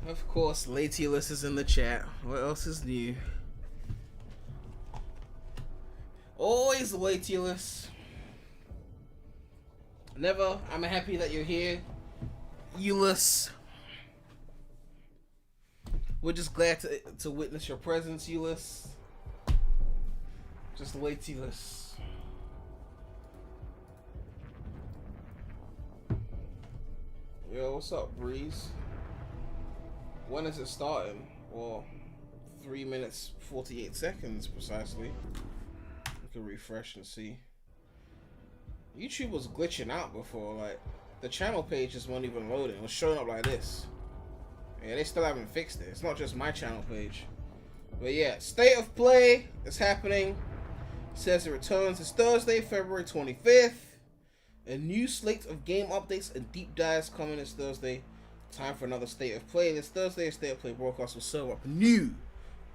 Of course, Latulus is in the chat. What else is new? Always Latulus. Never. I'm happy that you're here, Euless. We're just glad to witness your presence, Euless. Just Latulus. Yo, what's up, Breeze? When is it starting? Well, 3 minutes 48 seconds precisely. We can refresh and see. YouTube was glitching out before, like the channel pages weren't even loading. It was showing up like this. Yeah, they still haven't fixed it. It's not just my channel page. But yeah, State of Play is happening. It says it returns this Thursday, February 25th. A new slate of game updates and deep dives coming this Thursday. Time for another State of Play. This Thursday, State of Play broadcast will serve up new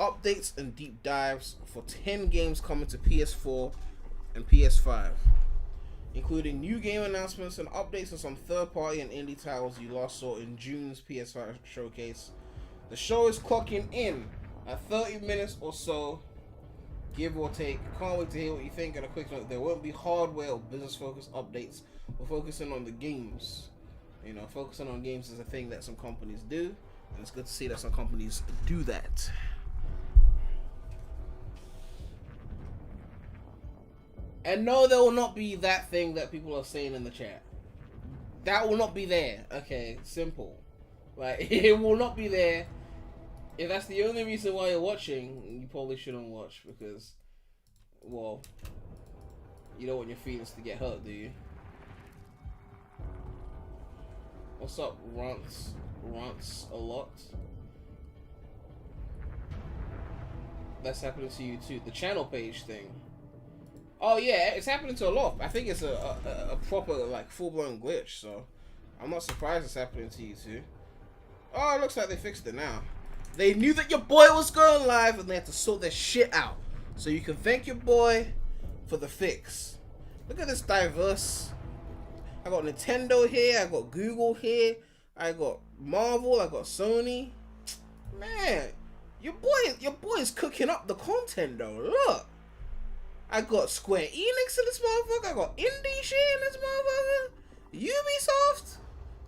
updates and deep dives for 10 games coming to PS4 and PS5, including new game announcements and updates on some third-party and indie titles you last saw in June's PS5 showcase. The show is clocking in at 30 minutes or so, give or take. Can't wait to hear what you think. And a quick note, there won't be hardware or business-focused updates. We're focusing on the games. You know, focusing on games is a thing that some companies do, and it's good to see that some companies do that. And no, there will not be that thing that people are saying in the chat. That will not be there. Okay, simple. Like, it will not be there. If that's the only reason why you're watching, you probably shouldn't watch, because, well, you don't want your feelings to get hurt, do you? What's up, Rants a lot? That's happening to you too. The channel page thing. Oh yeah, it's happening to a lot. I think it's a proper, like, full-blown glitch, so I'm not surprised it's happening to you too. Oh, it looks like they fixed it now. They knew that your boy was going live and they had to sort their shit out. So you can thank your boy for the fix. Look at this diverse. I got Nintendo here, I got Google here, I got Marvel, I got Sony. Man, your boy is cooking up the content though. Look. I got Square Enix in this motherfucker. I got indie shit in this motherfucker. Ubisoft.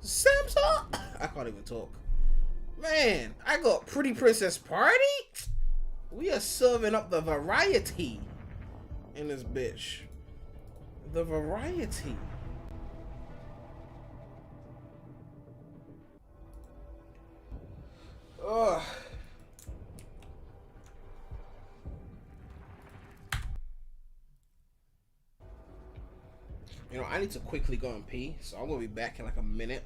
Samsung. I can't even talk. Man, I got Pretty Princess Party. We are serving up the variety in this bitch. The variety. Ugh. You know, I need to quickly go and pee, so I'm gonna be back in like a minute.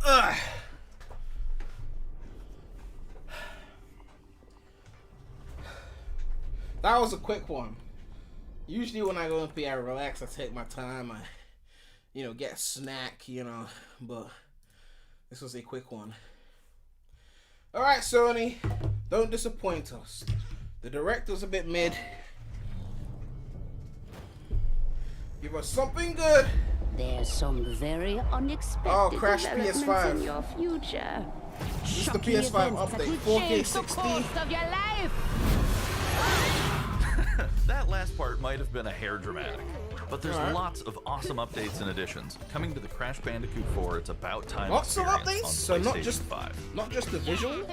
Ugh. That was a quick one. Usually when I go and pee, I relax, I take my time, I, get a snack, but this was a quick one. Alright, Sony, don't disappoint us. The direct was a bit mid. Give us something good. There's some very unexpected Crash developments PS5. in your future. This is the PS5 update, 4K 60. Of your life. That last part might have been a hair dramatic, but there's lots of awesome updates and additions coming to the Crash Bandicoot 4. It's about time. Lots of experience updates, on so not PlayStation 5. not just the visual,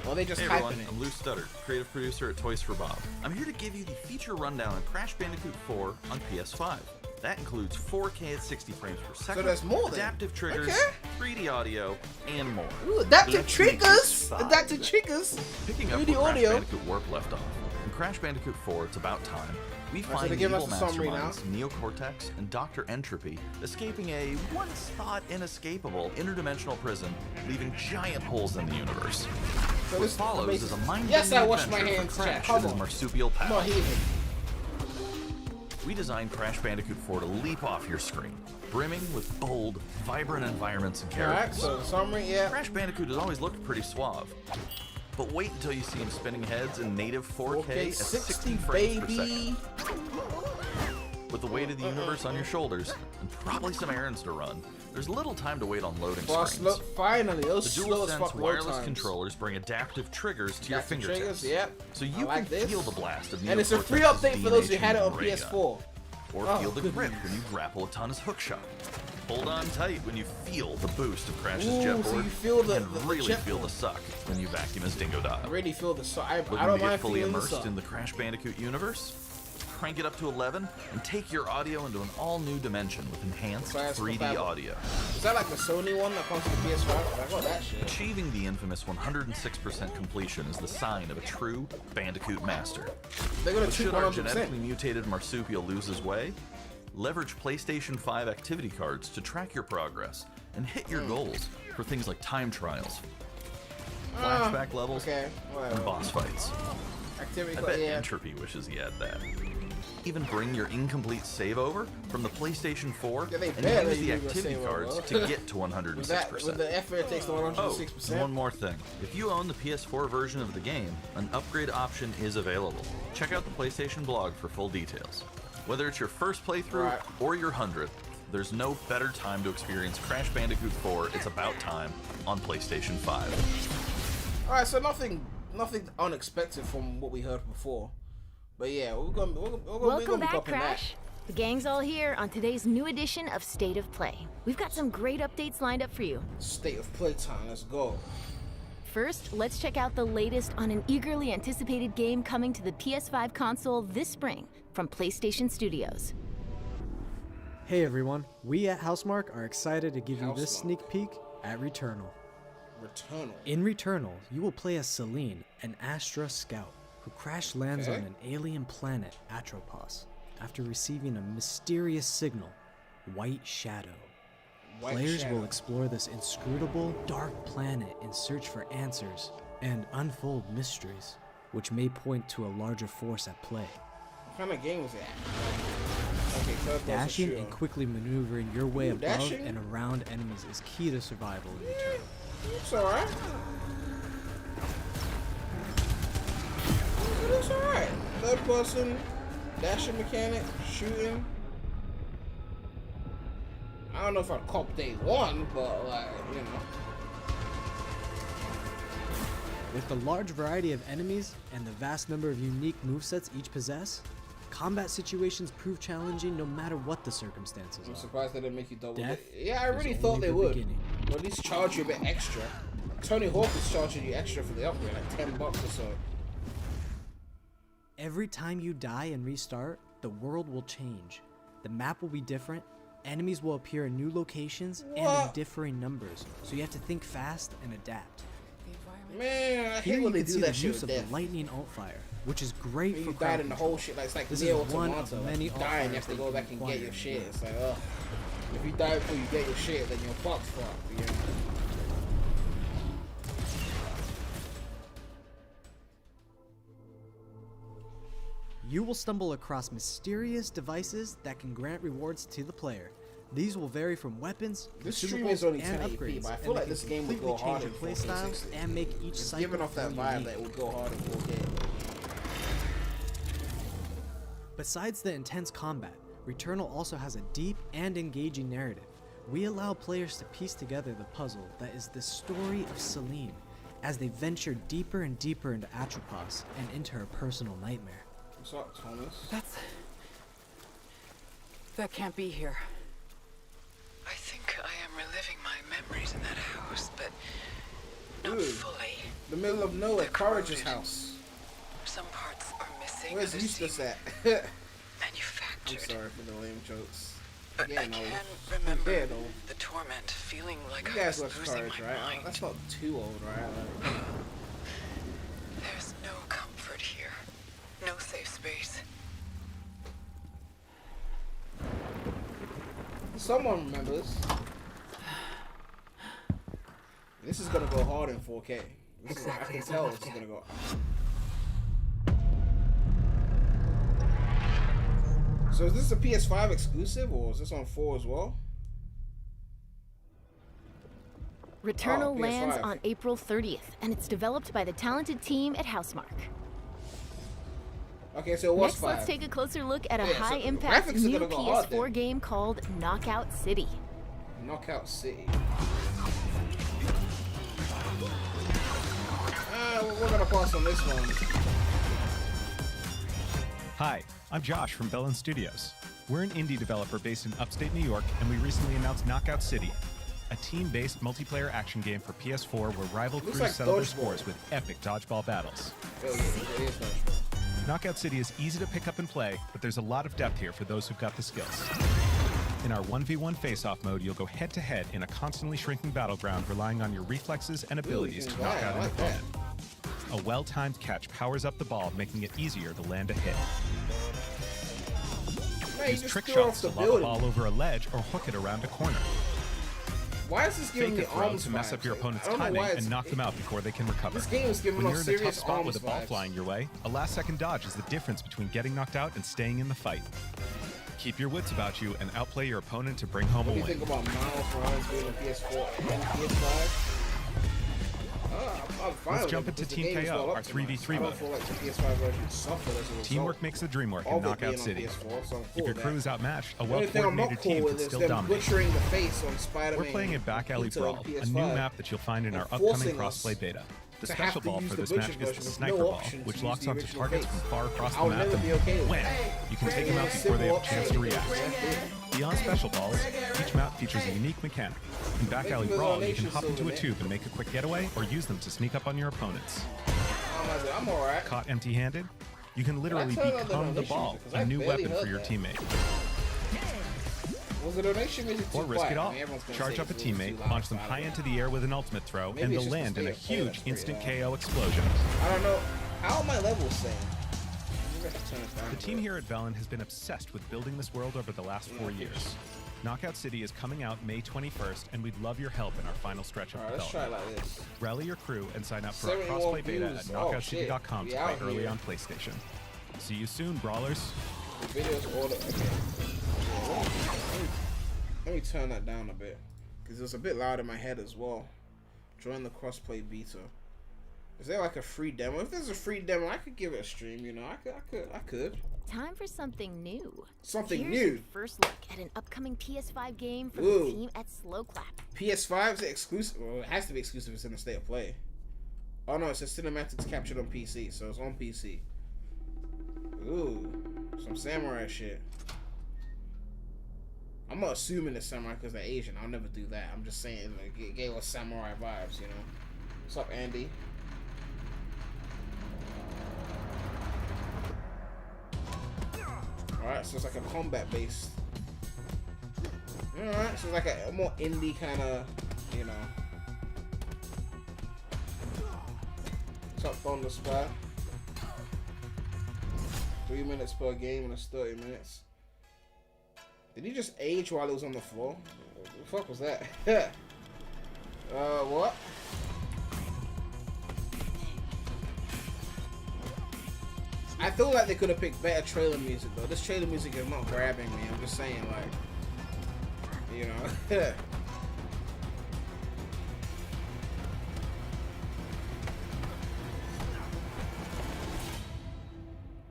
or they just Hey hyping everyone, it. I'm Lou Studdard, creative producer at Toys for Bob. I'm here to give you the feature rundown on Crash Bandicoot 4 on PS5. That includes 4K at 60 frames per second, So there's more then. adaptive triggers, Okay. 3D audio, and more. Ooh, adaptive Let's make triggers! this fun. Adaptive triggers! Picking up 3D where Crash audio. Bandicoot Warp left off. In Crash Bandicoot 4, It's About Time, we so find they're giving evil us the summary now. masterminds Neocortex and Dr. Entropy escaping a once-thought inescapable interdimensional prison, leaving giant holes in the universe. So What this follows amazing. is a mind-bending Yes, I wash my adventure hands. for Crash Come and his on. marsupial I'm not pals. healing. We designed Crash Bandicoot 4 to leap off your screen, brimming with bold, vibrant environments and Alright, characters. so the summary, yeah. Crash Bandicoot has always looked pretty suave. But wait until you see him spinning heads in native 4K Okay, at 60, 60 frames per baby. second. With the weight of the universe on your shoulders, and probably some errands to run, there's little time to wait on loading Boss, screens. look, finally, those The slow as DualSense fuck load wireless times. controllers bring adaptive triggers to your Adaptive fingertips. triggers, yep. So I you like can this. feel the blast of And it's a free Neocortex's update for those who had it on DNA ray gun. PS4. Or Oh, feel the good grip news. when you grapple a ton as hookshot. Hold on tight when you feel the boost of Crash's Ooh, jetboard. so you feel the- and the really jet feel the suck when you vacuum as Dingo I Dial. really feel the so I Looking don't to get mind fully feeling the immersed suck. in the Crash Bandicoot universe? Crank it up to 11 and take your audio into an all-new dimension with enhanced Class 3D compatible. audio. Is that like the Sony one that comes to the PS5? I got that shit. Achieving the infamous 106% completion is the sign of a true Bandicoot master. They're gonna But treat should our 100%. genetically mutated marsupial lose his way? Leverage PlayStation 5 activity cards to track your progress and hit your goals for things like time trials, flashback levels, Okay, whatever. and boss fights. Activity I card, bet yeah. Entropy wishes he had that. Even bring your incomplete save over from the PlayStation 4 Yeah, they and barely use the leave a activity save cards over. to get to With 106%. the effort it takes to Oh, 106%. and one more thing. If you own the PS4 version of the game, an upgrade option is available. Check out the PlayStation blog for full details. Whether it's your first playthrough Right. or your 100th, there's no better time to experience Crash Bandicoot 4 It's About Time on PlayStation 5. Alright, so nothing unexpected from what we heard before. But yeah, we're gonna Welcome be back, copying Crash. The gang's all here on today's new edition of State of Play. We've got some great updates lined up for you. that. State of play time, let's go. First, let's check out the latest on an eagerly anticipated game coming to the PS5 console this spring from PlayStation Studios. Hey everyone, we at Housemark are excited to give you this Housemark. sneak peek at Returnal. Returnal. In Returnal, you will play as Celine, an Astra scout, who crash lands Okay. on an alien planet, Atropos, after receiving a mysterious signal, White Shadow. White Players Shadow. will explore this inscrutable, dark planet in search for answers and unfold mysteries, which may point to a larger force at play. What kind of game is that? Okay, third person Dashing shooter. and quickly maneuvering your way Ooh, above dashing? and around enemies is key to survival in Returnal. It's alright. It looks alright. Third person, dashing mechanic, shooting. I don't know if I'd cop day one, but like, you know. With the large variety of enemies and the vast number of unique movesets each possess, combat situations prove challenging no matter what the circumstances I'm are. surprised they didn't make you double. Death Yeah, I is really only thought they the would. beginning. Or at least charge you a bit extra. Tony Hawk is charging you extra for the upgrade, like $10 or so. Every time you die and restart, the world will change. The map will be different, enemies will appear in new locations and in What? differing numbers, so you have to think fast and adapt. Man, I Here hate you when they can do see that the shit use with of death. the lightning alt fire, which is great When for you crowd died in the control. whole shit, like it's like This Neo is one Automata. of Like, many you die and you have alt to go fires back that and you get can your shit. acquire. It's like, ugh. If you die before you get your shit, then you're fucked, you know? You will stumble across mysterious devices that can grant rewards to the player. These will vary from weapons, This stream consumables, is only and 1080p, upgrades, but I feel and like they this can game would completely go hard change in your playstyles 4K60. and make each It's cycle giving off that feel vibe unique. that it would go hard in 4K. Besides the intense combat, Returnal also has a deep and engaging narrative. We allow players to piece together the puzzle that is the story of Celine, as they venture deeper and deeper into Atropos and into her personal nightmare. What's up, Thomas? That can't be here. I think I am reliving my memories in that house, but not Dude. fully. The middle of nowhere, They're Courage's corroded. house. Some parts are missing. Where's others Eustace seem at? I'm manufactured. sorry for the lame jokes. But Yeah, I no. can remember Yeah, no. the torment, feeling like You I guys was watch losing Courage, my right? mind. That's not too old, right? Like, There's no comfort here. No safe space. someone remembers. This is gonna go hard in 4K. This is, I can tell this is gonna go. So is this a PS5 exclusive, or is this on 4 as well? Returnal Oh, lands PS5. on April 30th, and it's developed by the talented team at Housemarque. Okay, so it was Next, 5. let's take a closer look at a Yeah, so high-impact graphics are new gonna go hard PS4 then. game called Knockout City. Knockout City. We're gonna pass on this one. Hi, I'm Josh from Bellin Studios. We're an indie developer based in upstate New York, and we recently announced Knockout City, a team-based multiplayer action game for PS4 where rival Looks crews like settle their dodgeball. scores with epic dodgeball battles. Oh, yeah, it is dodgeball. Knockout City is easy to pick up and play, but there's a lot of depth here for those who've got the skills. In our 1v1 face-off mode, you'll go head-to-head in a constantly shrinking battleground, relying on your reflexes and abilities to knock out an opponent. A well-timed catch powers up the ball, making it easier to land a hit. Man, you Use just trick threw off shots to the lob a building. ball over a ledge or hook it around a corner. Why is this giving Fake me a throw arms to mess vibes? up your opponent's I don't know timing why and it's- knock them out before they can recover. This game is giving When off you're in a tough serious spot arms with a ball vibes. flying your way, a last-second dodge is the difference between getting knocked out and staying in the fight. Keep your wits about you and outplay your opponent to bring home a What do you win. think about Miles Morales being on PS4 and PS5? I'm fine Let's with jump it into because the Team game is KO, well our optimized. 3v3 I don't mode. feel like the PS5 version suffered as a result. Teamwork makes the dream work in of it Knockout being on City. PS4, so I'm cool If your with crew that. is outmatched, a The only thing I'm not well-coordinated cool team with can is still them dominate. butchering the face on Spider-Man. We're playing a back alley Into brawl, a PS5 new map that you'll find in our and upcoming forcing us crossplay beta. The to have special to ball use for the this butcher match is version the with sniper no ball, option to which use locks the onto original targets face. from far across I'll the map never and be okay with wham! that. You can take them out before they have a chance to react. Beyond special balls, each map features a unique mechanic. In back alley you for the brawl, you can donation, hop into a Silverman. tube and make a quick getaway, or use them to sneak up on your opponents. I'm alright. Caught empty-handed? You can literally turn on the become the donation ball, music? 'Cause a I new barely weapon for heard your that. teammate. Was the donation music too Or risk quiet? it all. I mean, everyone's gonna Charge say up a it's too teammate, loud, launch them so I high don't into know. the air with an ultimate throw, Maybe and it's they'll just the land in a state of play that's huge pretty instant loud. KO explosion. I don't know. How are my levels saying? Maybe I should turn it down The a team bit. here at Velen has been obsessed with building this world over the last 4 years. Knockout City is coming out May 21st, and we'd love your help in our final stretch of Alright, let's try it development. like this. Rally your crew and sign up for our 71 crossplay beta views. at Oh, knockoutcity.com shit. to We play out early here. on PlayStation. See you soon, brawlers. The video's ordered. Okay. Yeah, let me turn that down a bit. Because it's a bit loud in my head as well. Join the crossplay beta. Is there like a free demo? If there's a free demo, I could give it a stream, you know. I could. Time for something new. Something Here's new. your first look at an upcoming PS5 game from Ooh. the team at Slowclap. PS5 is it exclusive? Well, it has to be exclusive if it's in the state of play. Oh no, it says cinematics captured on PC, so it's on PC. Ooh, some samurai shit. I'm not assuming it's samurai because they're Asian. I'll never do that. I'm just saying, like, it gave us samurai vibes, you know. What's up, Andy? Alright, so it's like a combat based. Alright, so it's like a more indie kind of, you know. What's up, Thunder Spy? 3 minutes per game and it's 30 minutes. Did he just age while he was on the floor? What the fuck was that? What? I feel like they could have picked better trailer music though. This trailer music is not grabbing me. I'm just saying, like, you know.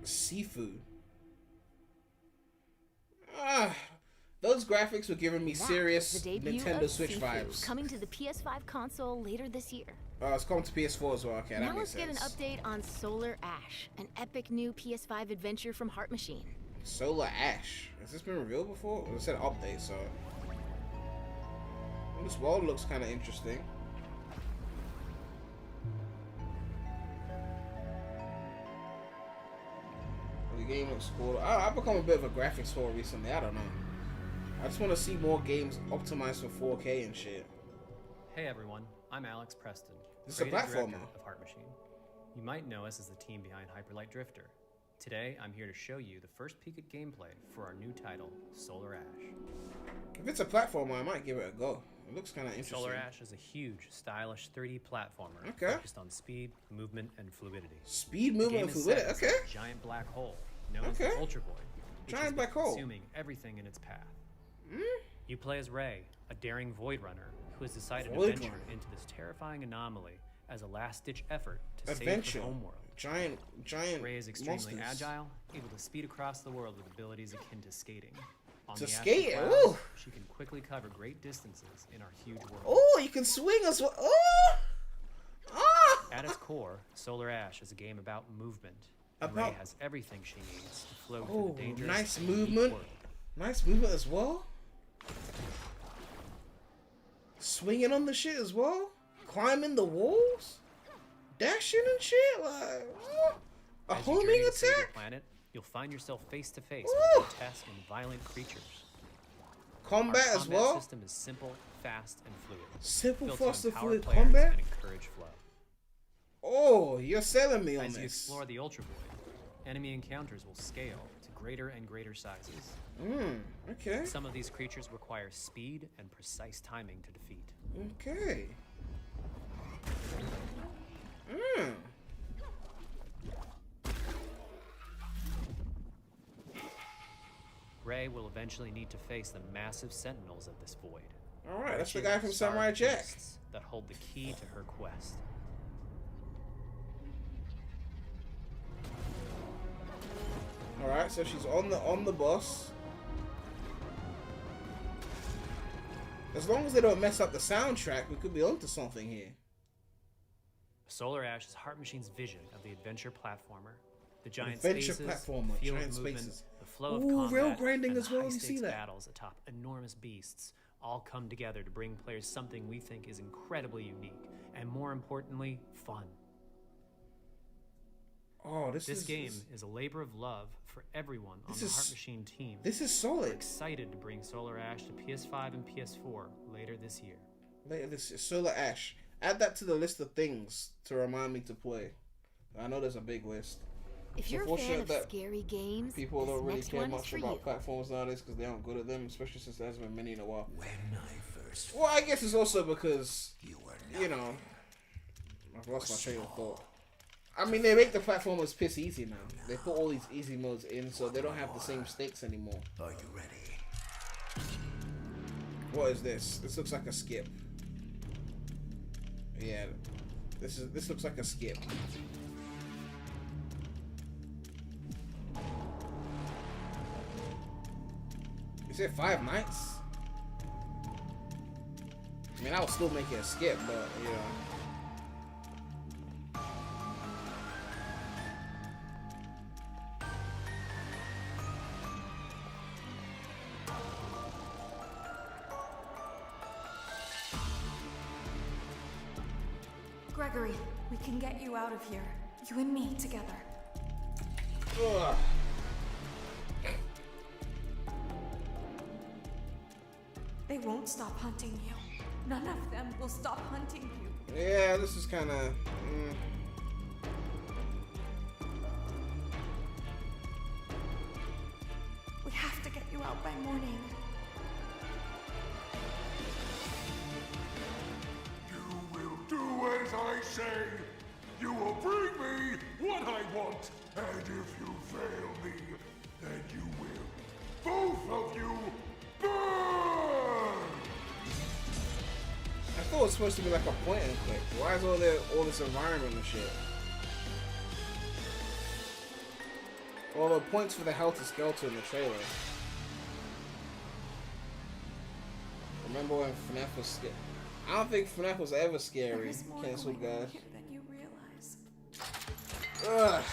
Sifu. Those graphics were giving me That's serious the debut Nintendo of Switch Sifu, vibes. coming to the PS5 console later this year. It's coming to PS4 as well. Okay, that Now makes let's get sense. an update on Solar Ash, an epic new PS5 adventure from Heart Machine. Solar Ash. Has this been revealed before? Well, it said update, so. Well, this world looks kind of interesting. The game looks cool. I've become a bit of a graphics whore recently. I don't know. I just want to see more games optimized for 4K and shit. Hey everyone, I'm Alex Preston, This is a creative platformer. director of Heart Machine. You might know us as the team behind Hyperlight Drifter. Today, I'm here to show you the first peek at gameplay for our new title, Solar Ash. If it's a platformer, I might give it a go. It looks kind of interesting. Solar Ash is a huge, stylish 3D platformer Okay. focused on speed, movement, and fluidity. Speed, The movement, game and is fluidity. set Okay. inside a giant black hole known as Okay. the Ultra Void, which Giant has black been hole. consuming everything in its path. Hmm? You play as Ray, a daring Void Runner who has decided to Void venture Runner. into this terrifying anomaly as a last-ditch effort to Adventure. save the homeworld. Giant Ray is extremely monsters. agile, able to speed across the world with abilities akin to skating. On To the skate? astral clouds, Ooh. she can quickly cover great distances in our huge world. Oh, you can swing as well. Oh! Ah! At its core, Solar Ash is a game about movement. And Ray About- has everything she needs to flow through Oh, the dangerous nice and unique movement. world. Nice movement as well. Swinging on the shit as well. Climbing the walls. Dashing and shit. Like, what? A As you homing journey to save your attack. planet, you'll find yourself face to face Woo! with grotesque and violent creatures. Combat Our as combat well. system is simple, fast, and fluid. Simple, built to fast, and empower fluid players combat. and encourage flow. Oh, you're selling me on As you this. explore the Ultra Void, enemy encounters will scale to greater and greater sizes. Okay. Some of these creatures require speed and precise timing to defeat. Okay. Ray will eventually need to face the massive sentinels of this void. Alright, that's the Wretched, guy from Samurai starved Jack. beasts that hold the key to her quest. Alright, so she's on the bus. As long as they don't mess up the soundtrack, we could be onto something here. Solar Ash is Heart Machine's vision of the adventure platformer. The giant Adventure spaces, platformer, the feel giant of movement, spaces. the flow of Ooh, combat, rail grinding and as the well, you see high-stakes that? battles atop enormous beasts all come together to bring players something we think is incredibly unique and, more importantly, fun. Oh, This game is a labor of love for everyone on This the is- Heart Machine team. This is We're solid. excited to bring Solar Ash to PS5 and PS4 later this year. Later this is Solar Ash. Add that to the list of things to remind me to play. I know there's a big list. If It's you're a fan unfortunate of that scary games, People this don't really next care one is much for about you. platforms nowadays because they aren't good at them, especially since there hasn't been many in a while. When I first Well, I guess it's also because, you were you know, I've lost my train of thought. I mean, they make the platformers piss easy now. They put all these easy modes in, so they don't have the same stakes anymore. Are you ready? What is this? This looks like a skip. Yeah, this looks like a skip. Is it 5 nights? I mean, I would still make it a skip, but you know. Gregory, we can get you out of here. You and me together. Ugh. They won't stop hunting you. None of them will stop hunting you. Yeah, this is kind of. We have to get you out by morning. You will do as I say. You will bring me what I want. And if you fail me, then you will. Both of you burn! I thought it was supposed to be like a point and click. Why is all this environment and shit? All the points for the Helter Skelter in the trailer. Remember when FNAF was scary? I don't think FNAF was ever There scary. is more Cancelled, going on guys. here than you realize. Ugh.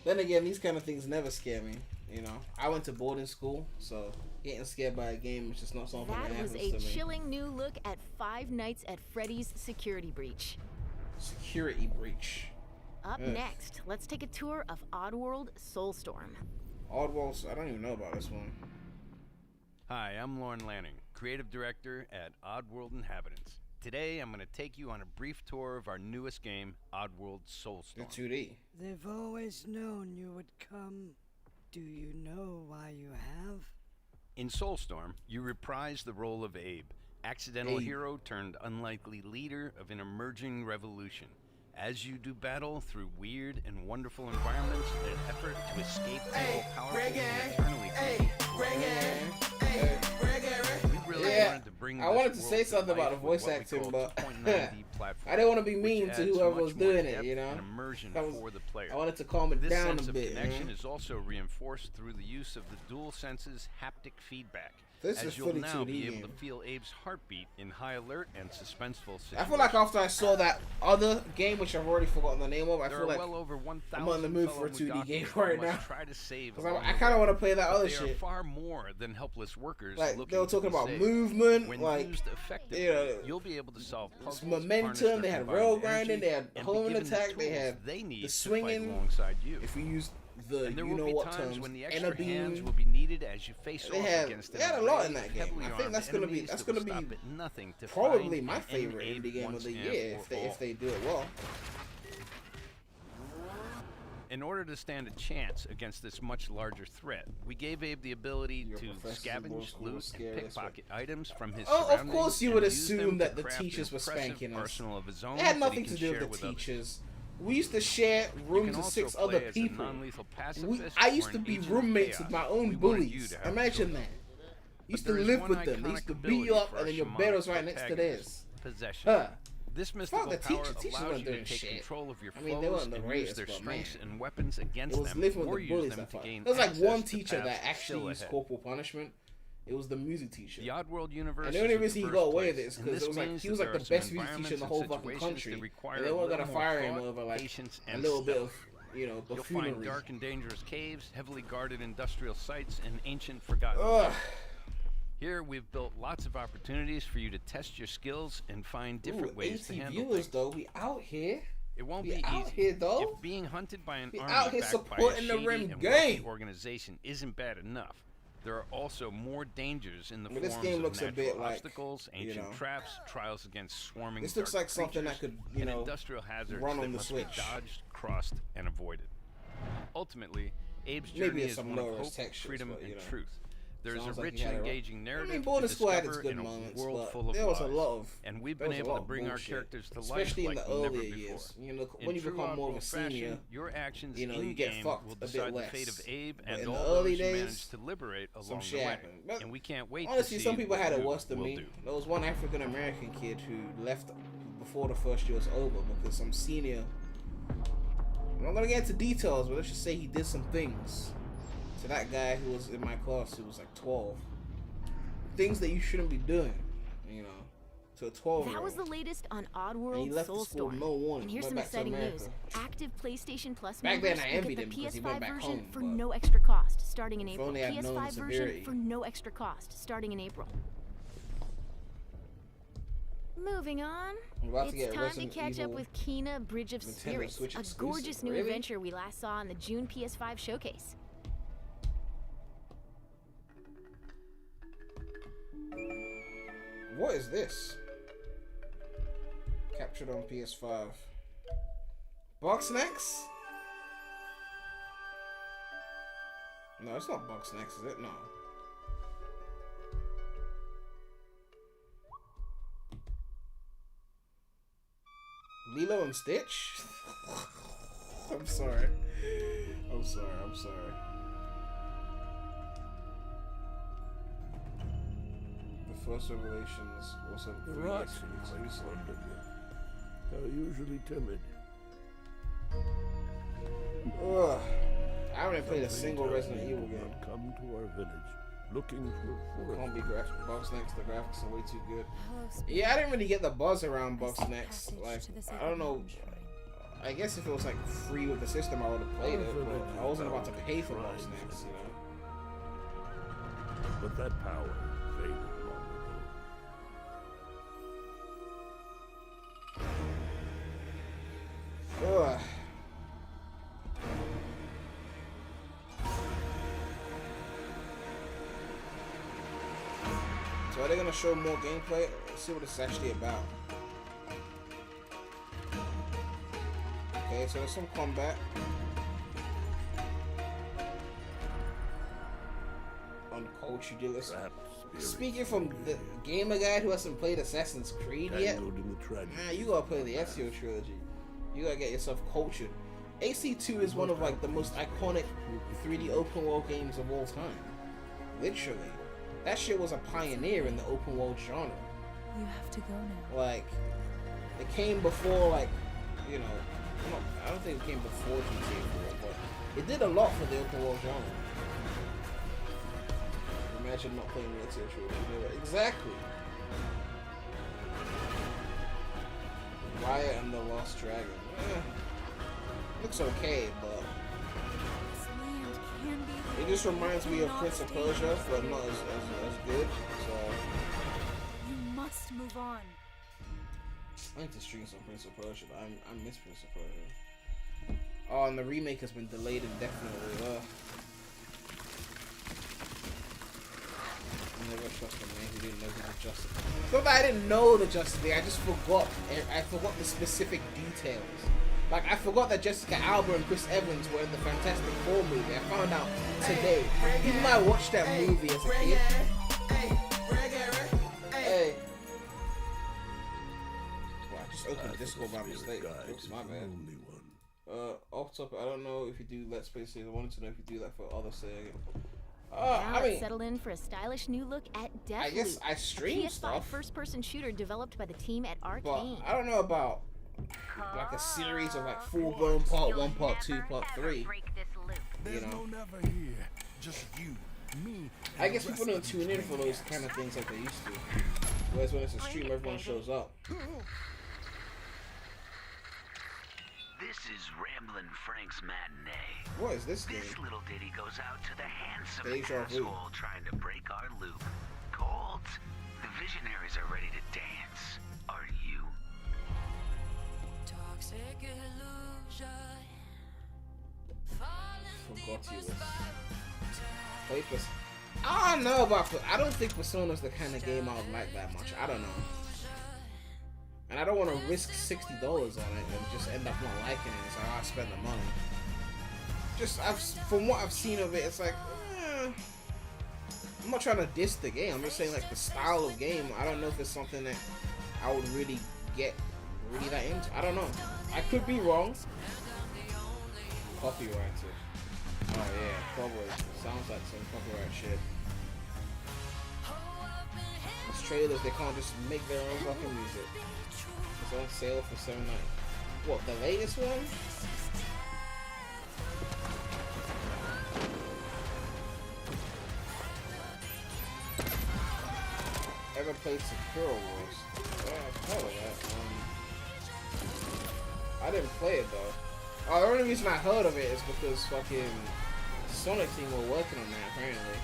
Then again, these kind of things never scare me. You know, I went to boarding school, so getting scared by a game is just not something that That happens was to a me. chilling new look at Five Nights at Freddy's Security Breach. Security breach. Up Ugh. next, let's take a tour of Oddworld Soulstorm. Oddworld. I don't even know about this one. Hi, I'm Lauren Lanning, Creative Director at Oddworld Inhabitants. Today, I'm going to take you on a brief tour of our newest game, Oddworld Soulstorm. The 2D. They've always known you would come. Do you know why you have? In Soulstorm, you reprise the role of Abe, accidental hero turned unlikely leader of an emerging revolution. As you do battle through weird and wonderful environments in an effort to escape evil, powerful, and eternally I wanted to say something about the voice acting, but I didn't want to be mean to whoever was doing it, you know? I wanted to calm it down a bit. This connection is also reinforced through the use of the dual senses haptic feedback. This as is you'll fully now 2D be able game. to feel Abe's heartbeat in high alert and suspenseful situations. I feel like after I saw that other game, which I've already forgotten the name of, I feel like well over 1,000 I'm on the move for a 2D game right now. Try to save I kind of want to play that other they shit. are far more than helpless workers. Like looking they were talking to be about saved. movement, When like used effectively, you know, you'll be able to solve puzzles, momentum. harness They their had combined rail grinding. energy, They had and be homing given the attack. They tools had they need the to fight swinging. alongside you. If we used the And there you will know be what times terms, when the inner extra hands beam. will be needed as you face They off had against they had a lot in that array of game. heavily I think armed that's gonna be enemies that's that will gonna be stop at nothing to probably find my and favorite end indie game once of the and year for all. if they do it well. In order to stand a chance against this much larger threat, we gave Abe the ability to scavenge, loot, and pickpocket items from his Oh, of surroundings course you and would use them assume to that the craft an teachers were impressive spanking us. arsenal of his own It had that he nothing can to do share with the others. teachers. We used to share rooms with 6 other people. I used to be roommates with my own bullies. Imagine that. Used to live with them. They used to beat you up, and then your bed was right next to theirs. Huh. This mystical the power teachers allows weren't you to doing take shit. control of your I mean, they foes weren't the and use greatest, their but strengths man, and weapons against it was them, living or with the use bullies them that to far. gain There was like access one to teacher that paths actually still used ahead. corporal punishment. It was the music teacher. The Oddworld universe And the only is reason he the got first away with place, it is and because this it was like means he was that like there the are some best music teacher in the whole environments fucking and situations country, that require and they weren't gonna a little more fire him thought, over like patience, a and little bit stealth. of You'll find buffoonery. dark and dangerous caves, heavily guarded industrial sites, and ancient forgotten Ugh. lands. Here, we've built lots of opportunities for you to test your skills and find different ways to 80 handle viewers things. though. We out here. It won't We be out easy. here, though. If being hunted by an We army out here backed by a supporting the shady Rem and game. wealthy organization isn't bad enough, there are also more dangers in the But this forms game of looks a natural bit like, obstacles, you ancient know, traps, trials against swarming this looks dark like something that creatures, could, you and know, industrial hazards run that on the must Switch. be dodged, crossed, and avoided. Ultimately, Abe's Maybe journey it's is some one of lower-res hope, textures, freedom, but, you and know, truth. There's a sounds like rich he had and a rough- engaging narrative I mean, to Border Squad had its discover good in a moments, world but full of there was a flaws. lot of And we've there been was a able lot to of bring our bullshit, characters to life especially in like the never earlier before. years. You know, In when you true become more of a Oddworld fashion, senior, your actions you know, in you get game fucked will a bit decide the less. fate of Abe But and in the all early those you days, managed to liberate some along the shit way. happened. But And we can't wait honestly, to see some people what had it you worse than will me. do. There was one African American kid who left before the first year was over because some senior. I'm not gonna get into details, but let's just say he did some things to that guy who was in my class who was like 12. Things that you shouldn't be doing, you know, to a 12-year-old. That was the latest on And he Oddworld left the school Soulstorm. no warning. And here's Went some back to exciting America. news. Active PlayStation Plus Back members then, I will envied get him the because he went PS5 back version home, for but no extra cost starting in if April. only I'd known the PS5 version severity. for no extra cost starting in April. Moving on, I'm about to it's get time to Resident catch up Evil with Kena Bridge of Nintendo Spirits, Switch a exclusive. gorgeous new Really? adventure we last saw in the June PS5 showcase. What is this? Captured on PS5. Box Snacks? No, it's not Box Snacks, is it? No. Lilo and Stitch? I'm sorry. I'm sorry. The first Revelations was a The 3DS rats exclusive. are usually timid. Ugh. I haven't played a Some single things Resident have Evil game. not come to our village looking for Can't be forest. Box Snacks, the graphics are way too good. Yeah, I didn't really get the buzz around Box Snacks. Like, I don't know. I guess if it was like free with the system, I would have played it, but I wasn't about to pay for Box Snacks, you know. But that power faded long ago. Ugh. are they gonna show more gameplay? Let's see what it's actually about. Okay, so there's some combat. On Coach, you do this. Speaking from the gamer guy who hasn't played Assassin's Creed yet, nah, you gotta play the Ezio trilogy. You gotta get yourself cultured. AC2 is one of like the most iconic 3D open world games of all time. Literally. That shit was a pioneer in the open world genre. You have to go now. Like, it came before, like, you know, I don't think it came before GTA 4, but it did a lot for the open world genre. Imagine not playing the Ezio trilogy. Exactly. Riot and the Lost Dragon. Looks okay, but it just reminds me of Prince of Persia, but not as good. So You must move on. I need to stream some Prince of Persia, but I miss Prince of Persia. Oh, and the remake has been delayed indefinitely. I never trust a man who didn't know the Justice. It's not that I didn't know the Justice League, I just forgot. I forgot the specific details. Like, I forgot that Jessica Alba and Chris Evans were in the Fantastic Four movie. I found out today. Even though I watched that movie as a kid. Hey. Well, I just opened Discord by mistake. Oops, my bad. Off topic, I don't know if you do Let's Play series. I wanted to know if you do that for other series. Now let's settle in for a stylish new look at Deathloop. I guess I stream PS5 stuff. first-person shooter developed by the team at Arcane. But I don't know about like a series of like full-blown part 1, part 2, part 3. You know. Just you, me. I guess people don't tune in for those kind of things like they used to. Whereas when it's a stream, everyone shows up. This is Ramblin' Frank's Matinee. What is this game? This little ditty goes out to the handsome Deja vu. asshole trying to break our loop. Cold. The visionaries are ready to dance. Are you? Toxic illusion. Forgot you was. Play I don't know about. I don't think Persona's the kind of game I would like that much. I don't know. And I don't want to risk $60 on it and just end up not liking it. So I spend the money. Just from what I've seen of it, it's like I'm not trying to diss the game. I'm just saying like the style of game. I don't know if it's something that I would really get that into. I don't know. I could be wrong. Copyrighted. Oh yeah, probably. Sounds like some copyright shit. These trailers, they can't just make their own fucking music. It's on sale for $7.99. What, the latest one? Ever played Secure Wars? Yeah, I've heard of that. I didn't play it though. Oh, the only reason I heard of it is because fucking Sonic team were working on that apparently.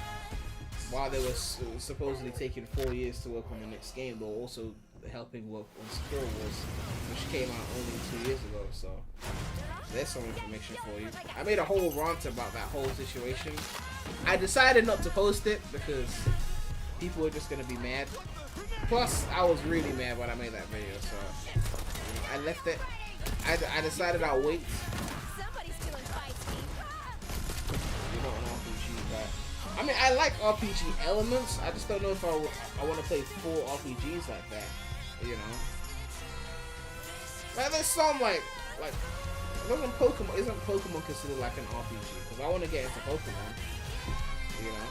While they were supposedly taking 4 years to work on the next game, they were also helping work on Secure Wars, which came out only 2 years ago, so there's some information for you. I made a whole rant about that whole situation. I decided not to post it because people were just gonna be mad. Plus, I was really mad when I made that video, so I left it. I decided I'll wait. You're not an RPG guy. I mean, I like RPG elements. I just don't know if I want to play full RPGs like that. You know, like there's some like isn't Pokemon considered like an RPG? Because I want to get into Pokemon. You know,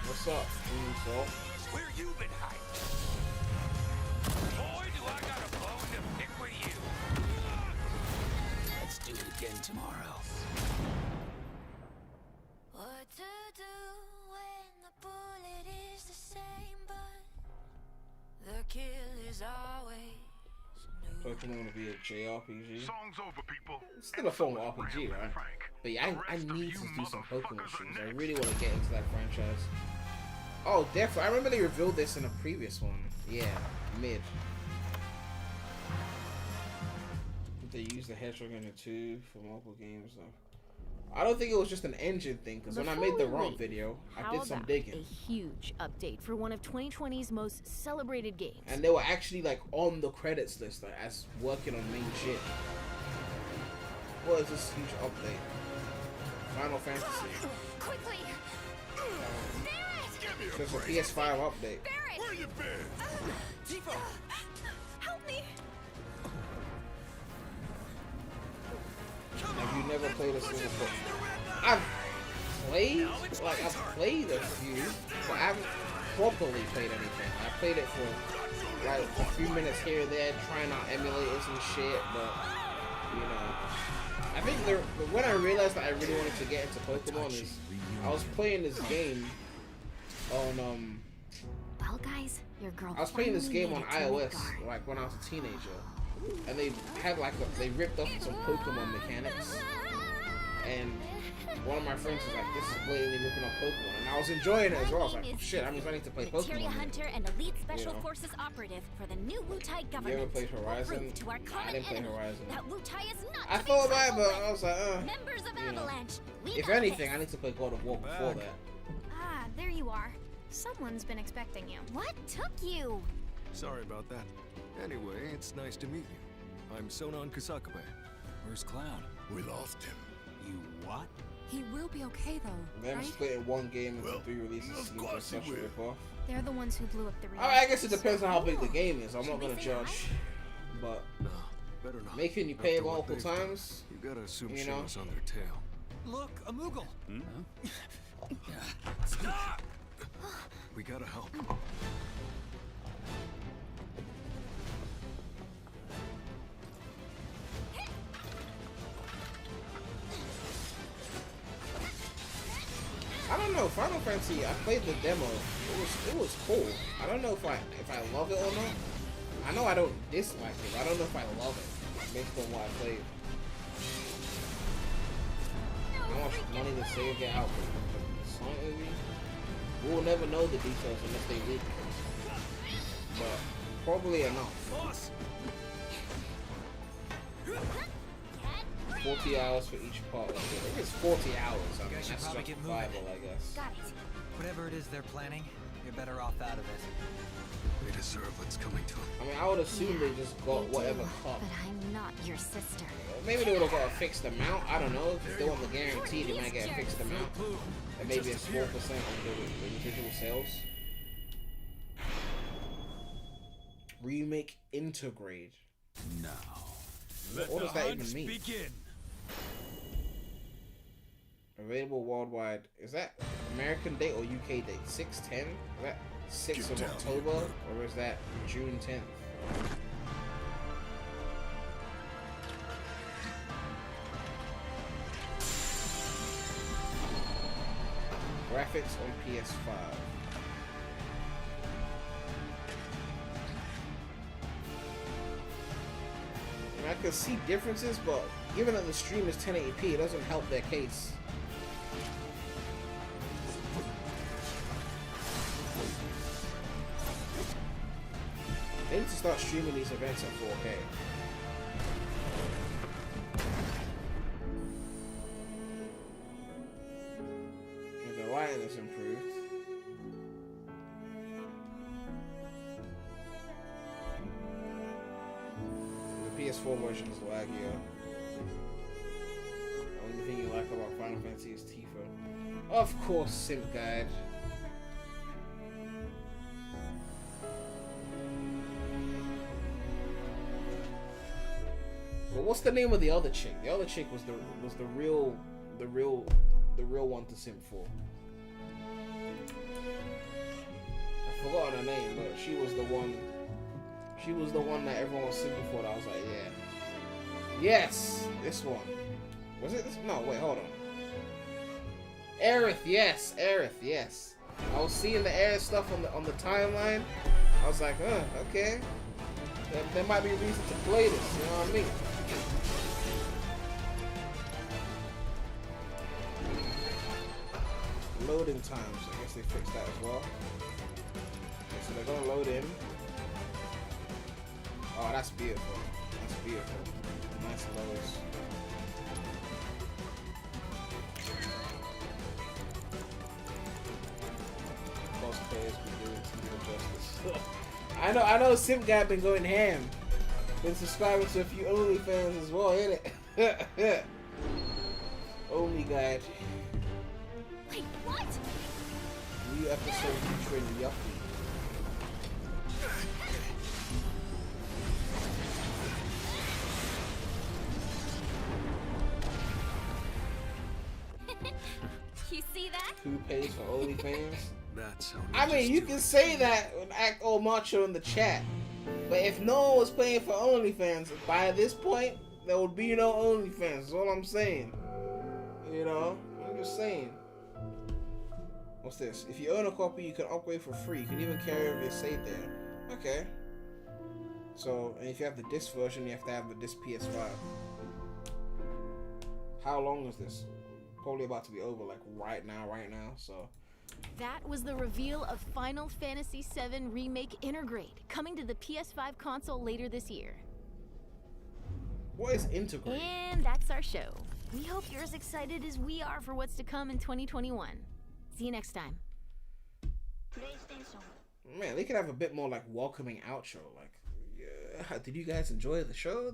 what's up, Salt? Where you been hiding? Boy, do I got a bone to pick with you. Let's do it again tomorrow. What to do when the bullet is the same, but the kill is always Pokemon to be a JRPG. Song's over, people. It's still a form of RPG, right? But yeah, I need to do some Pokemon streams. I really want to get into that franchise. Oh, definitely. I remember they revealed this in a previous one. Yeah, mid. They used the Hedgehog in it too for multiple games. So I don't think it was just an engine thing, because when I made the ROM video, I did some A digging. huge update for one of 2020's most celebrated games. And they were actually like on the credits list, like, as working on main shit. What is this huge update? Final Fantasy. Quickly! There's a PS5 update. Where you been? Tifa! Help me! Have you never played a single book? I've played? Like, I've played a few, but I haven't properly played anything. I played it for like a few minutes here and there, trying out emulators and shit, but, you know. I think when I realized that I really wanted to get into Pokemon is, I was playing this game on, Well, guys, your girl. I was playing this game on iOS, like when I was a teenager, and they had like they ripped off some Pokemon mechanics, and one of my friends was like, "This is blatantly ripping off Pokemon," and I was enjoying it as well. I was like, oh, "Shit, I mean, I need to play Materia Pokemon." Hunter and Elite Special You know. Forces operative for the new Wutai government. You ever played Horizon? Prove to our Nah, I common didn't play enemy Horizon. that Wutai is not I to be thought about it, trifled but I was like, with. Members of you know. Avalanche, we If got anything, this. I need to play God of War before that. Ah, there you are. Someone's been expecting you. What took you? Sorry about that. Anyway, it's nice to meet you. I'm Sonon Kusakabe. Where's Cloud? We lost him. You what? He will be okay though, Them right? splitting one game into 3 releases seems like such a rip-off. They're the ones who blew up the Alright, I guess it depends on how big the game is. I'm not gonna judge, but Better not. making you pay After what multiple they've done, times, You gotta assume you shit know. was on their tail. Look, a Moogle. Stop! We gotta help. I don't know. Final Fantasy, I played the demo. It was cool. I don't know if I love it or not. I know I don't dislike it, but I don't know if I love it based on what I played. How much money to save get out for the Sonic movie? We'll never know the details unless they leak. But probably enough. 40 hours for each part. I think it's 40 hours. I mean, guys should that's probably get moving. justifiable, I guess. Got it. Whatever it is they're planning, you're better off out of it. They deserve what's coming to them. I mean, I would assume they just got whatever cup. But I'm not your sister. Maybe they would have got a fixed amount. I don't know. If they want the guarantee, they might get a fixed amount. And maybe a small percent of the individual sales. Remake Intergrade. Now, What does that even mean? begin. Available worldwide. Is that American date or UK date? 6/10? Is that 6th of October? Or is that June 10th? Graphics on PS5. I can see differences, but given that the stream is 1080p, it doesn't help their case. They need to start streaming these events at 4K. And the lighting is improved. The PS4 version is laggier. The only thing you like about Final Fantasy is Tifa. Of course, Simp Guide. But what's the name of the other chick? The other chick was the real one to simp for. I forgot her name, but she was the one. She was the one that everyone was simping for. That I was like, yeah, yes, this one. Was it this? No, wait, hold on. Aerith, yes, Aerith, yes. I was seeing the Aerith stuff on the timeline. I was like, okay. There might be a reason to play this. You know what I mean? Loading times. I guess they fixed that as well. Okay, so they're gonna load in. Oh, that's beautiful. That's beautiful. Nice loads. justice. I know Simp Guy been going ham. Been subscribing to a few OnlyFans as well, ain't it? Only Guide. Wait, what? New episode featuring Yuffie. You see that? Who pays for OnlyFans? That's how I mean, you can say that and act all macho in the chat, but if no one was paying for OnlyFans, by this point, there would be no OnlyFans. That's all I'm saying. You know, I'm just saying. What's this? If you own a copy, you can upgrade for free. You can even carry over your save there. Okay. So, and if you have the disc version, you have to have the disc PS5. How long is this? Probably about to be over, like right now. So. That was the reveal of Final Fantasy VII Remake Intergrade, coming to the PS5 console later this year. What is Intergrade? And that's our show. We hope you're as excited as we are for what's to come in 2021. See you next time. Man, they could have a bit more like welcoming outro. Like, yeah, did you guys enjoy the show?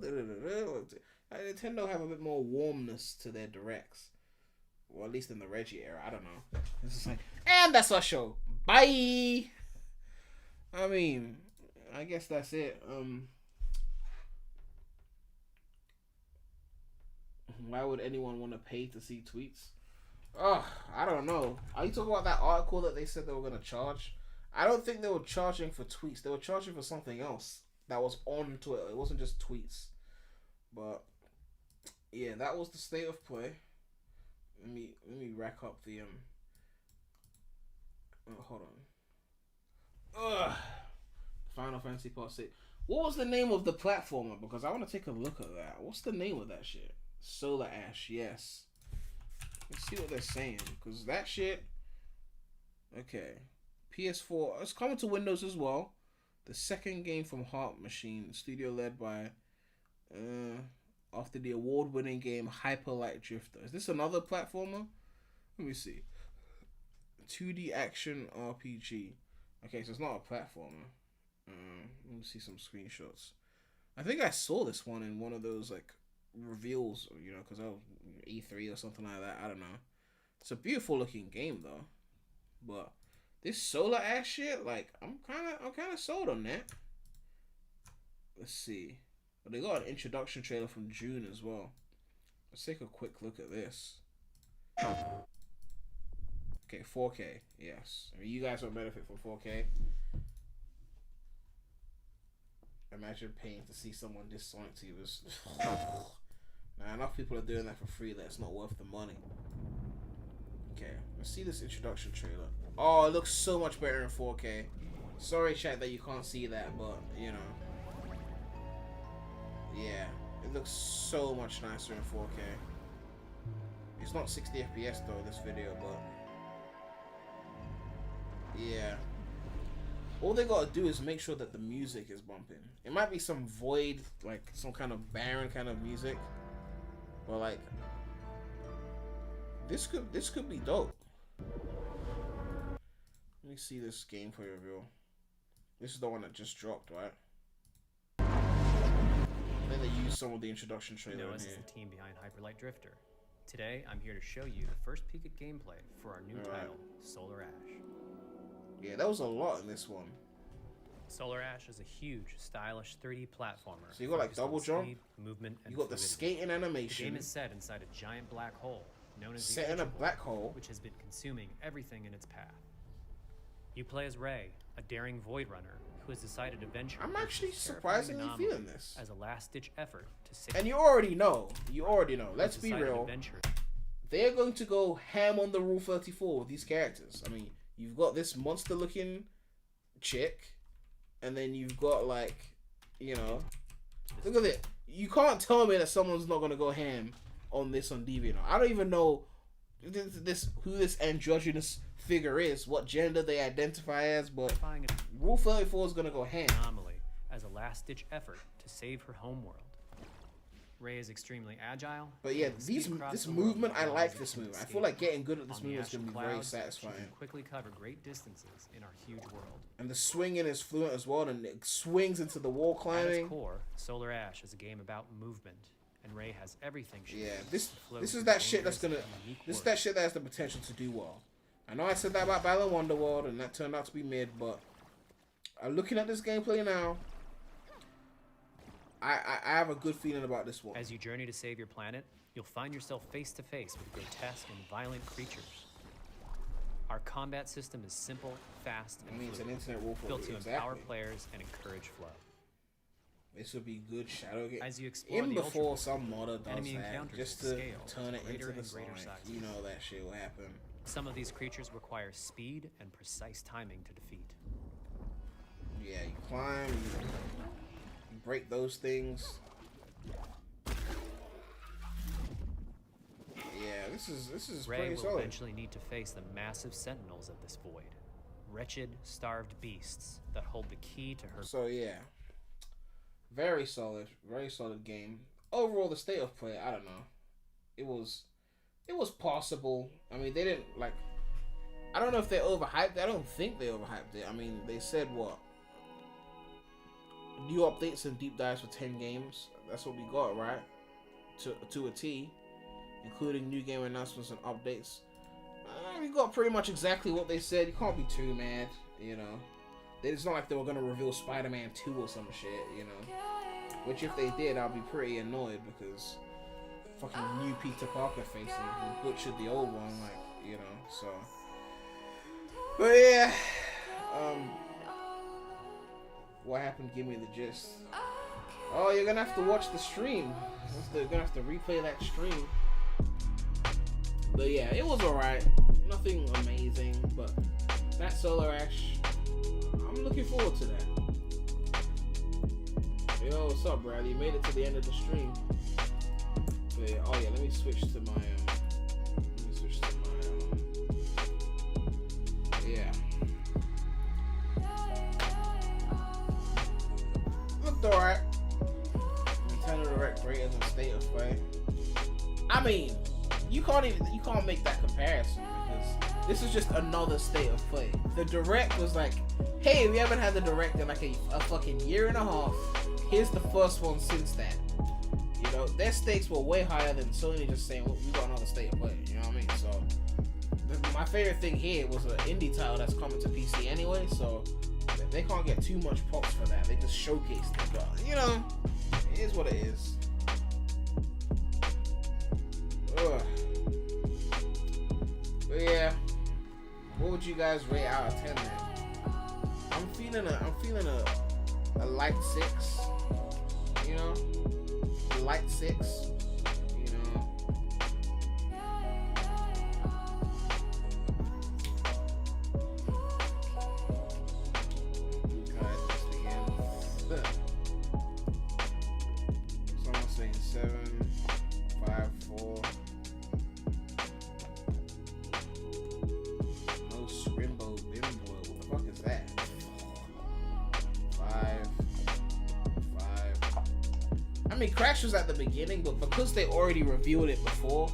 Nintendo have a bit more warmness to their directs. Well, at least in the Reggie era, I don't know. It's just like, and that's our show. Bye. I mean, I guess that's it. Why would anyone want to pay to see tweets? Oh, I don't know. Are you talking about that article that they said they were going to charge? I don't think they were charging for tweets. They were charging for something else that was on Twitter. It wasn't just tweets. But yeah, that was the state of play. Let me rack up the hold on. Final Fantasy Part 6. What was the name of the platformer? Because I want to take a look at that. What's the name of that shit? Solar Ash, yes. Let's see what they're saying. Because that shit... Okay. PS4. It's coming to Windows as well. The second game from Heart Machine. Studio led by... after the award-winning game Hyper Light Drifter. Is this another platformer? Let me see. 2D action RPG. Okay, so it's not a platformer. Let me see some screenshots. I think I saw this one in one of those like reveals, you know, because I was E3 or something like that. I don't know. It's a beautiful looking game though. But this Solar Ash shit, like I'm kind of sold on that. Let's see. But they got an introduction trailer from June as well. Let's take a quick look at this. Okay, 4K. Yes. I mean, you guys will benefit from 4K. Imagine paying to see someone dislike to you. Now, enough people are doing that for free that it's not worth the money. Okay, let's see this introduction trailer. Oh, it looks so much better in 4K. Sorry, chat, that you can't see that, but, you know. Yeah, it looks so much nicer in 4K. It's not 60 FPS though, this video, but... Yeah. All they gotta do is make sure that the music is bumping. It might be some void, like some kind of barren kind of music, but like this could be dope. Let me see this gameplay reveal. This is the one that just dropped, right? Then they used some of the introduction trailer. Noah is the team behind Hyper Light Drifter. Today, I'm here to show you the first peek at gameplay for our new title, Solar Ash. Yeah, that was a lot in this one. Solar Ash is a huge, stylish 3D platformer. So you got like double jump, speed, movement, and you got the skating animation. The game is set inside a giant black hole, known as set the in a black hole, which has been consuming everything in its path. You play as Ray, a daring void runner who has decided to venture. I'm actually surprisingly feeling this as a last-ditch effort to save. And you already know. Let's be real. They're going to go ham on the Rule 34 with these characters. I mean, you've got this monster-looking chick, and then you've got like, you know, look at it. You can't tell me that someone's not gonna go ham on this on DeviantArt. I don't even know who this androgynous figure is, what gender they identify as, but Rule 34 is gonna go ham. Anomaly as a last-ditch effort to save her homeworld. Rey is extremely agile. But yeah, and the speed across this the world movement, I allows like it this to movement. I escape. feel like getting good at this On the movement is going to astral be very clouds, she satisfying. can quickly cover great distances in our huge world. And the swinging is fluent as well, and it swings into the wall At climbing. its core, Solar Ash is a game about movement, and Rey has everything she Yeah, needs to flow this is through that shit that's dangerous gonna. and unique This is worlds. that shit that has the potential to do well. I know I said that about Battle of Wonderworld, and that turned out to be mid, but looking at this gameplay now, I have a good feeling about this one. As you journey to save your planet, you'll find yourself face to face with grotesque and violent creatures. Our combat system is simple, fast, and means fluid, an internet warfare, built to empower exactly. players and encourage flow. This would be good shadow game. As you explore Even the before Ultraverse, some modder does enemy that, encounters just will to scale turn it greater into the and greater Sonic. sizes. You know that shit will happen. Some of these creatures require speed and precise timing to defeat. Yeah, you climb, you break those things. Yeah, this is Rey pretty will solid. eventually need to face the massive sentinels of this void. Wretched, starved beasts that hold the key to her. So yeah, very solid game. Overall, the state of play, I don't know. It was possible. I mean, they didn't like. I don't know if they overhyped it. I don't think they overhyped it. I mean, they said what? New updates and deep dives for 10 games. That's what we got, right? To a T, including new game announcements and updates. We got pretty much exactly what they said. You can't be too mad, you know. It's not like they were gonna reveal Spider-Man 2 or some shit, you know. Which if they did, I'd be pretty annoyed because fucking new Peter Parker facing who butchered the old one, like, you know. So, but yeah, what happened? Give me the gist. Oh, you're gonna have to watch the stream. You're gonna have to replay that stream. But yeah, it was alright. Nothing amazing, but that Solar Ash, I'm looking forward to that. Yo, what's up, Brad? You made it to the end of the stream. But yeah, oh yeah, let me switch to my yeah. Looked alright. Nintendo Direct ratings and state of play. I mean, you can't make that comparison because this is just another state of play. The Direct was like, hey, we haven't had the Direct in like a fucking year and a half. Here's the first one since that. You know, their stakes were way higher than Sony just saying, well, we got another state of play. You know what I mean? So my favorite thing here was an indie title that's coming to PC anyway, so they can't get too much props for that. They just showcased it, but you know, it is what it is. Ugh. But yeah, what would you guys rate out of 10 then? I'm feeling a light 6. You know, a light 6. You know. Someone's saying 7, 5, 4. No Scrimbo Bimbo. What the fuck is that? 5. I mean, Crash was at the beginning, but because they already revealed it before,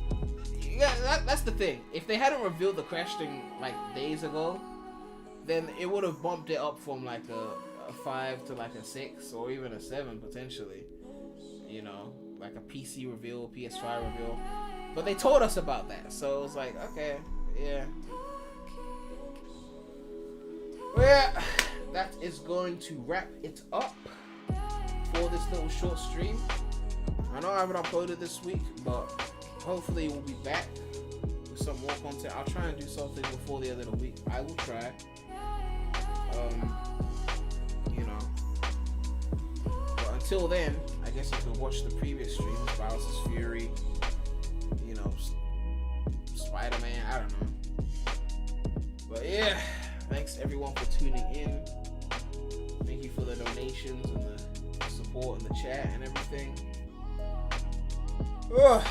yeah, that's the thing. If they hadn't revealed the Crash thing like days ago, then it would have bumped it up from like a 5 to like a 6 or even a 7 potentially. You know, like a PC reveal, PS5 reveal. But they told us about that, so it was like, okay, yeah. Well, yeah, that is going to wrap it up for this little short stream. I know I haven't uploaded this week, but hopefully we'll be back with some more content. I'll try and do something before the end of the week. I will try. You know. But until then, I guess you can watch the previous streams, Bowser's Fury, you know, Spider-Man, I don't know. But yeah, thanks everyone for tuning in. Thank you for the donations and the support in the chat and everything. Ugh.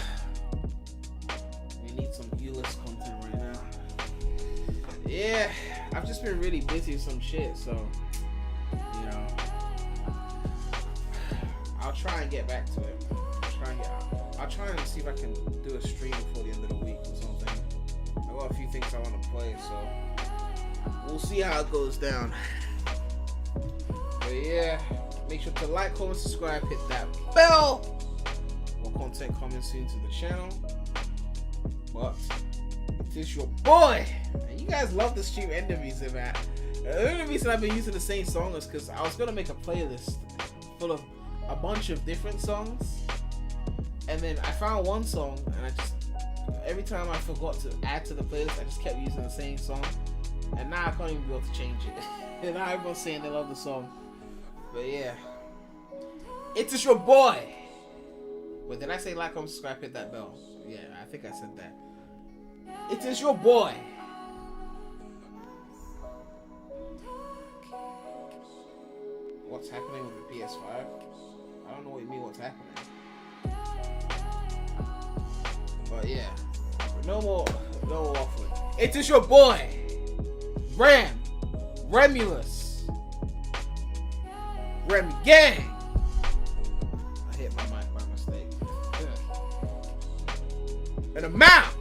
We need some PREMulous content right now. Yeah, I've just been really busy with some shit, so you know, I'll try and get back to it. I'll try and see if I can do a stream before the end of the week or something. I got a few things I want to play, so we'll see how it goes down. But yeah, make sure to like, comment, subscribe, hit that bell. More content coming soon to the channel. But it is your boy, and you guys love the stream end music, man. The only reason I've been using the same song is because I was gonna make a playlist full of a bunch of different songs, and then I found one song, and I just every time I forgot to add to the playlist, I just kept using the same song, and now I can't even be able to change it. And now everyone's saying they love the song, but yeah, it is your boy. But did I say like, comment, subscribe, hit that bell? Yeah, I think I said that. It is your boy. What's happening with the PS5? I don't know what you mean what's happening. But yeah, no more waffling. It is your boy, PREMulous, Remy Gang. I hit my mic by mistake. And I'm out.